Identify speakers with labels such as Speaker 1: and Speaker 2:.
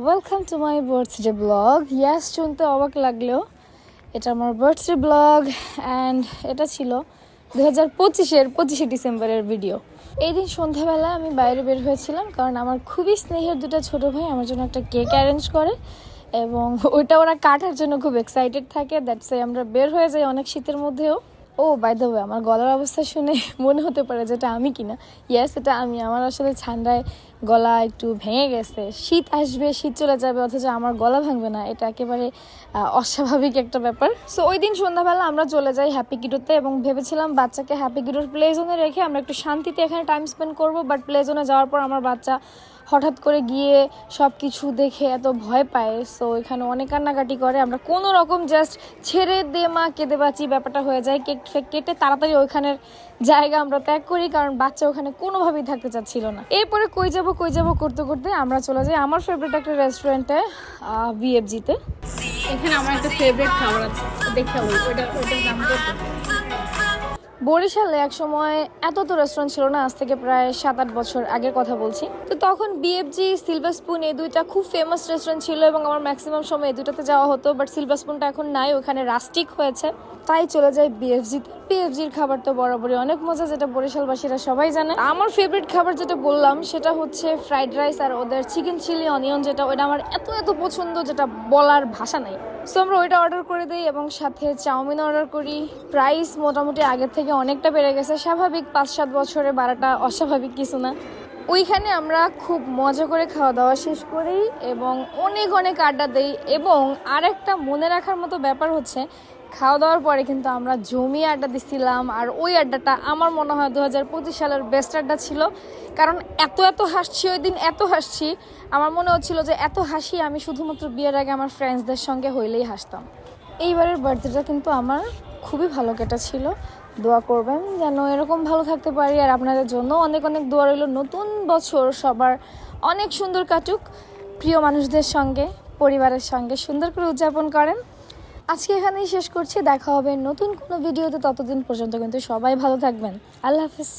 Speaker 1: Welcome to my birthday blog. Yes, শুনতে অবাক লাগলেও এটা আমার বার্থডে ব্লগ অ্যান্ড এটা ছিল 2025-25 ডিসেম্বরের ভিডিও। এই দিন সন্ধ্যাবেলা আমি বাইরে বের হয়েছিলাম কারণ আমার খুবই স্নেহের দুটো ছোটো ভাই আমার জন্য একটা কেক অ্যারেঞ্জ করে এবং ওইটা ওরা কাটার জন্য খুব এক্সাইটেড থাকে। দ্যাটস ওয়াই আমরা বের হয়ে যাই অনেক শীতের মধ্যেও। ও বাই দ্য ওয়ে, আমার গলার অবস্থা শুনে মনে হতে পারে যেটা আমি কিনা। ইয়েস, এটা আমি। আমার আসলে ঠান্ডায় গলা একটু ভেঙে গেছে। শীত আসবে, শীত চলে যাবে, অথচ আমার গলা ভাঙবে না, এটা একেবারে অস্বাভাবিক একটা ব্যাপার। সো ওই দিন সন্ধ্যাবেলা আমরা চলে যাই হ্যাপি কিডোতে এবং ভেবেছিলাম বাচ্চাকে হ্যাপি কিডোর প্লে জোনে রেখে আমরা একটু শান্তিতে এখানে টাইম স্পেন্ড করবো। বাট প্লে জোনে যাওয়ার পর আমার বাচ্চা হঠাৎ করে গিয়ে সব কিছু দেখে এত ভয় পায়। সো এখানে অনেক কান্নাকাটি করে। আমরা কোনো রকম জাস্ট ছেড়ে দে মা, কেঁদে বাঁচি ব্যাপারটা হয়ে যায়। কেক ফেক কেটে তাড়াতাড়ি ওইখানের জায়গা আমরা ত্যাগ করি কারণ বাচ্চা ওখানে কোনোভাবেই থাকতে চাচ্ছিল না। এরপরে কই যাব করতে করতে আমরা চলে যাই আমার ফেভারিট একটা রেস্টুরেন্টে, বিএফজিতে।
Speaker 2: এখানে আমার একটা ফেভারিট খাবার আছে, দেখতে হবে ওটার নাম কত।
Speaker 1: বরিশালে এক সময় এত তো রেস্টুরেন্ট ছিল না, আজ থেকে প্রায় 7-8 বছর আগের কথা বলছি। তো তখন বিএফজি, সিলভার স্পুন এই দুইটা খুব ফেমাস রেস্টুরেন্ট ছিল এবং আমার ম্যাক্সিমাম সময় এই দুটাতে যাওয়া হতো। বাট সিলভার স্পুনটা এখন নাই, ওখানে রাস্টিক হয়েছে, তাই চলে যায় বিএফজিতে। বিএফজির খাবার তো বরাবরই অনেক মজা, যেটা বরিশালবাসীরা সবাই জানে। আমার ফেভারিট খাবার যেটা বললাম সেটা হচ্ছে ফ্রাইড রাইস আর ওদের চিকেন চিলি অনিয়ন, যেটা ওইটা আমার এত পছন্দ যেটা বলার ভাষা নাই। সো আমরা ওইটা অর্ডার করে দিই এবং সাথে চাউমিন অর্ডার করি। প্রাইস মোটামুটি আগের থেকে অনেকটা বেড়ে গেছে, স্বাভাবিক 5-7 বছরে বাড়াটা অস্বাভাবিক কিছু না। ওইখানে আমরা খুব মজা করে খাওয়া দাওয়া শেষ করি এবং অনেক আড্ডা দিই। এবং আরেকটা মনে রাখার মতো ব্যাপার হচ্ছে খাওয়া দাওয়ার পরে কিন্তু আমরা জমিয়ে আড্ডা দিচ্ছিলাম। আর ওই আড্ডাটা আমার মনে হয় 2025 সালের বেস্ট আড্ডা ছিল, কারণ এত হাসছি ওই দিন, এত হাসছি আমার মনে হচ্ছিল যে এত হাসি আমি শুধুমাত্র বিয়ের আগে আমার ফ্রেন্ডসদের সঙ্গে হইলেই হাসতাম। এইবারের বার্থডেটা কিন্তু আমার খুবই ভালো কেটেছিল। দোয়া করবেন যেন এরকম ভালো থাকতে পারি, আর আপনাদের জন্য অনেক দোয়া রইল। নতুন বছর সবার অনেক সুন্দর কাটুক, প্রিয় মানুষদের সঙ্গে, পরিবারের সঙ্গে সুন্দর করে উদযাপন করেন। আজকে এখানেই শেষ করছি, দেখা হবে নতুন কোনো ভিডিওতে। ততদিন পর্যন্ত কিন্তু সবাই ভালো থাকবেন। আল্লাহ হাফিজ।